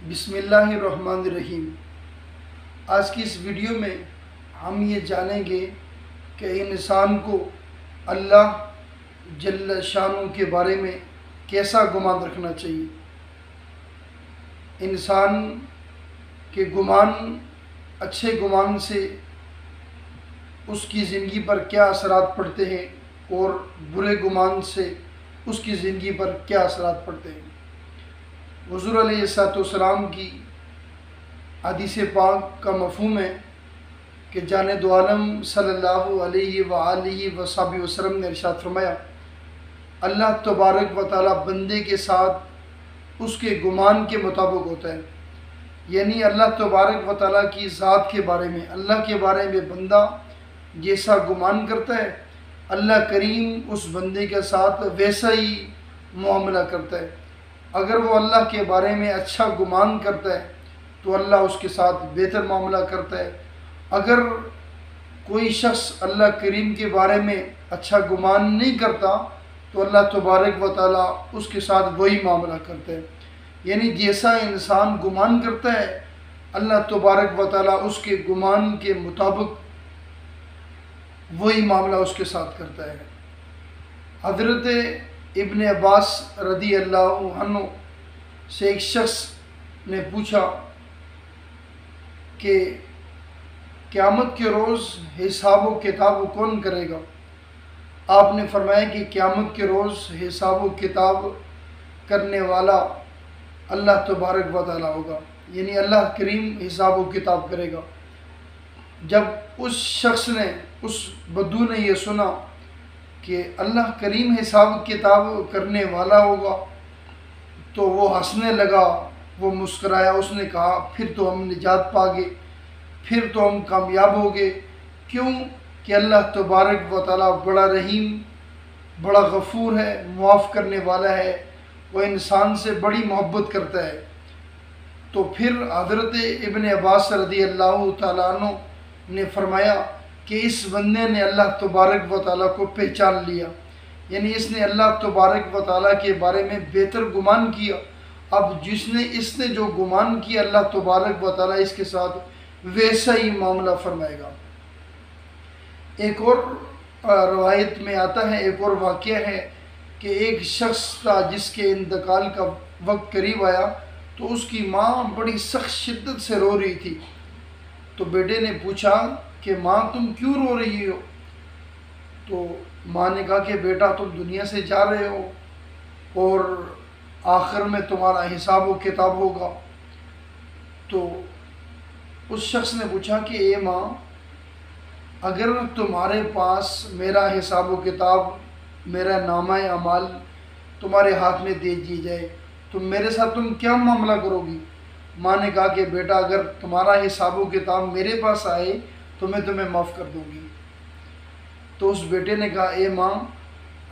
बिस्मिल्लाहिर्रहमानिर्रहीम। आज की इस वीडियो में हम ये जानेंगे कि इंसान को अल्लाह जल्ल शानु के बारे में कैसा गुमान रखना चाहिए। इंसान के गुमान, अच्छे गुमान से उसकी ज़िंदगी पर क्या असरात पड़ते हैं और बुरे गुमान से उसकी ज़िंदगी पर क्या असरात पड़ते हैं। हुज़ूर अलैहिस्सलाम की हदीस पाक का मफ़हूम है कि जाने दो आलम सल्लल्लाहु अलैहि वसल्लम ने इरशाद फरमाया, अल्लाह तबारक व तआला बंदे के साथ उसके गुमान के मुताबिक होता है। यानी अल्लाह तबारक व तआला की ज़ात के बारे में, अल्लाह के बारे में बंदा जैसा गुमान करता है, अल्लाह करीम उस बंदे के साथ वैसा ही मुआमला करता है। अगर वो अल्लाह के बारे में अच्छा गुमान करता है तो अल्लाह उसके साथ बेहतर मामला करता है। अगर कोई शख्स अल्लाह करीम के बारे में अच्छा गुमान नहीं करता तो अल्लाह तबारक व तआला उसके साथ वही मामला करता है। यानी जैसा इंसान गुमान करता है, अल्लाह तबारक व तआला उसके गुमान के मुताबिक वही मामला उसके साथ करता है। हज़रत इब्न अब्बास रदी अल्लाहु अन्हु से एक शख्स ने पूछा कि क़यामत के रोज़ हिसाब व किताब कौन करेगा। आपने फरमाया कि क़यामत के रोज़ हिसाब व किताब करने वाला अल्लाह तबारक व तआला होगा, यानी अल्लाह करीम हिसाब व किताब करेगा। जब उस शख्स ने, उस बद्दू ने यह सुना कि अल्लाह करीम हिसाब किताब करने वाला होगा तो वो हंसने लगा, वो मुस्कराया। उसने कहा, फिर तो हम निजात पा गए, फिर तो हम कामयाब हो गए। क्यों कि अल्लाह तबारक व तआला बड़ा रहीम, बड़ा गफ़ूर है, मुआफ़ करने वाला है, वो इंसान से बड़ी मोहब्बत करता है। तो फिर हज़रत इब्न अब्बास रज़ी अल्लाह तआला अन्हु ने फरमाया कि इस बंदे ने अल्लाह तबारक व तआला को पहचान लिया, यानी इसने अल्लाह तबारक व तआला के बारे में बेहतर गुमान किया। अब इसने जो गुमान किया, अल्लाह तबारक व तआला इसके साथ वैसा ही मामला फरमाएगा। एक और रवायत में आता है, एक और वाक़या है कि एक शख्स था जिसके इंतकाल का वक्त करीब आया तो उसकी माँ बड़ी सख्त शिद्दत से रो रही थी। तो बेटे ने पूछा कि माँ तुम क्यों रो रही हो। तो माँ ने कहा कि बेटा तुम दुनिया से जा रहे हो और आखिर में तुम्हारा हिसाब व किताब होगा। तो उस शख्स ने पूछा कि ए माँ, अगर तुम्हारे पास मेरा हिसाब व किताब, मेरा नामा अमाल तुम्हारे हाथ में दे दी जाए तो मेरे साथ तुम क्या मामला करोगी। माँ ने कहा कि बेटा अगर तुम्हारा हिसाब व किताब मेरे पास आए तो मैं तुम्हें माफ़ कर दूँगी। तो उस बेटे ने कहा, ए माँ,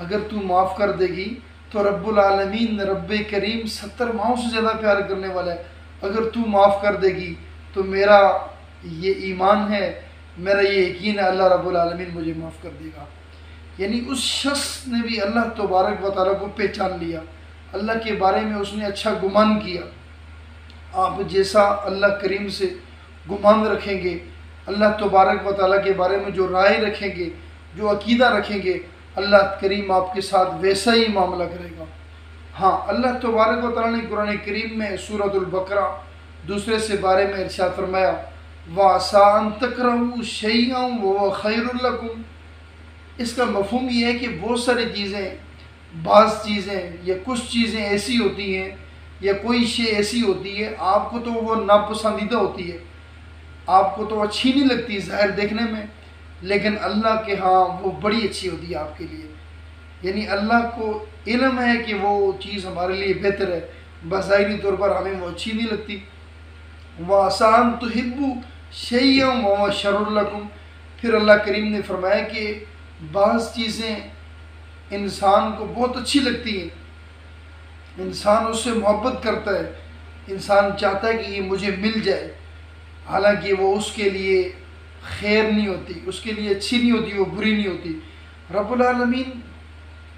अगर तू माफ़ कर देगी तो रब्बुल आलमीन, रब्बे करीम 70 माओं से ज़्यादा प्यार करने वाला है। अगर तू माफ़ कर देगी तो मेरा ये ईमान है, मेरा ये यकीन है, अल्लाह रब्बुल आलमीन मुझे माफ़ कर देगा। यानी उस शख्स ने भी अल्लाह तबारक व तआला को पहचान लिया, अल्लाह के बारे में उसने अच्छा गुमान किया। आप जैसा अल्लाह करीम से गुमान रखेंगे, अल्लाह तबारक व तआला के बारे में जो राय रखेंगे, जो अकीदा रखेंगे, अल्लाह करीम आपके साथ वैसा ही मामला करेगा। हाँ, अल्लाह तबारक व तआला ने कुरान करीम में सूरतुल बकरा दूसरे से बारे में इरशाद फरमाया, वासा अन तकरहू शैअन वहुव खैरुल लकुम। इसका मफ़हूम ये है कि बहुत सारी चीज़ें, बाज़ चीज़ें या कुछ चीज़ें ऐसी होती हैं या कोई शे ऐसी होती है आपको तो वो नापसंदीदा होती है, आपको तो अच्छी नहीं लगती ज़ाहिर देखने में, लेकिन अल्लाह के हाँ वो बड़ी अच्छी होती है आपके लिए। यानी अल्लाह को इल्म है कि वो चीज़ हमारे लिए बेहतर है, बज़ाहिरी तौर पर हमें वो अच्छी नहीं लगती। वासान तुहिब्बु शैअन वहुव शर्रुल लकुम। फिर अल्लाह करीम ने फरमाया कि बाज़ चीज़ें इंसान को बहुत अच्छी लगती हैं, इंसान उससे मोहब्बत करता है, इंसान चाहता है कि ये मुझे मिल जाए, हालांकि वो उसके लिए खैर नहीं होती, उसके लिए अच्छी नहीं होती, वो बुरी नहीं होती। रब्बुल आलमीन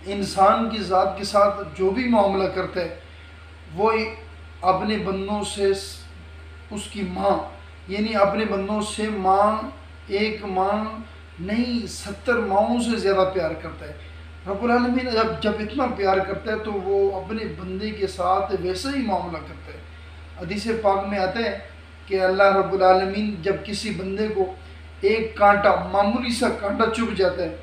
इंसान की ज़ात के साथ जो भी मामला करता है वो अपने बंदों से उसकी माँ, यानी अपने बंदों से माँ, एक माँ नहीं 70 माओं से ज़्यादा प्यार करता है। रब्बुल आलमीन जब इतना प्यार करता है तो वो अपने बंदे के साथ वैसा ही मामला करता है। हदीस पाक में आता है कि अल्लाह रब्बुल आलमीन जब किसी बंदे को एक कांटा, मामूली सा कांटा चुभ जाता है,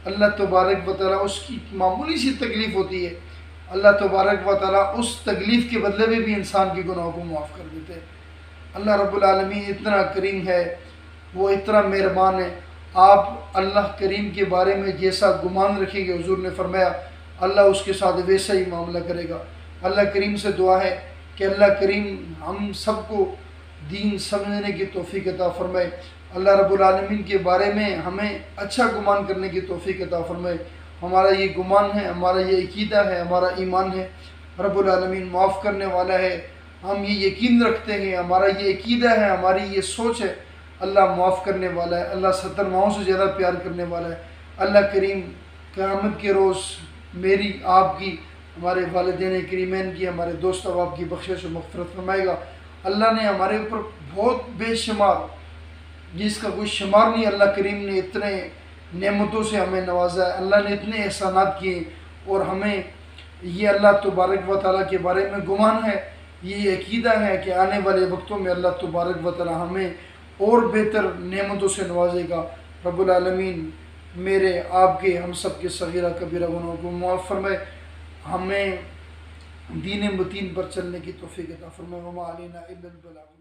अल्लाह तबारक व तआला उसकी मामूली सी तकलीफ़ होती है, अल्लाह तबारक व तआला उस तकलीफ़ के बदले में भी इंसान के गुनाहों को माफ़ कर देते हैं। अल्लाह रब्बुल आलमीन इतना करीम है, वो इतना मेहरबान है। आप अल्लाह करीम के बारे में जैसा गुमान रखेंगे, हुजूर ने फरमाया अल्लाह उसके साथ वैसा ही मामला करेगा। अल्लाह करीम से दुआ है कि अल्लाह करीम हम सबको दीन समझने की तौफीक अता फरमाए। अल्लाह रब्बुल आलमीन के बारे में हमें अच्छा गुमान करने की तौफीक अता फरमाए। हमारा ये गुमान है, हमारा ये अकीदा है, हमारा ईमान है, रब्बुल आलमीन माफ़ करने वाला है। हम ये यकीन रखते हैं, हमारा ये अकीदा है, हमारी ये सोच है, अल्लाह माफ़ करने वाला है, अल्लाह 70 माओं से ज़्यादा प्यार करने वाला है। अल्लाह करीम क़यामत के रोज़ मेरी, आपकी, हमारे वालिदैन करीमैन की, हमारे दोस्त अहबाब की बख्शिश और मग़फ़िरत फरमाएगा। अल्लाह ने हमारे ऊपर बहुत बेशुमार, जिसका कोई शुमार नहीं, अल्लाह करीम ने इतने नेमतों से हमें नवाजा है, अल्लाह ने इतने एहसानात किए, और हमें ये अल्लाह तबारक व तआला के बारे में गुमान है, ये अकीदा है कि आने वाले वक्तों में अल्लाह तबारक व तआला हमें और बेहतर नेमतों से नवाजेगा। रब्बुल आलमीन मेरे, आपके, हम सब के सगीरा कबीरा गुनाहों को माफ़ फरमाए, हमें दीन मतीन पर चलने की तौफीक अता फरमाए। वमा अलैना इल्लल बलाग।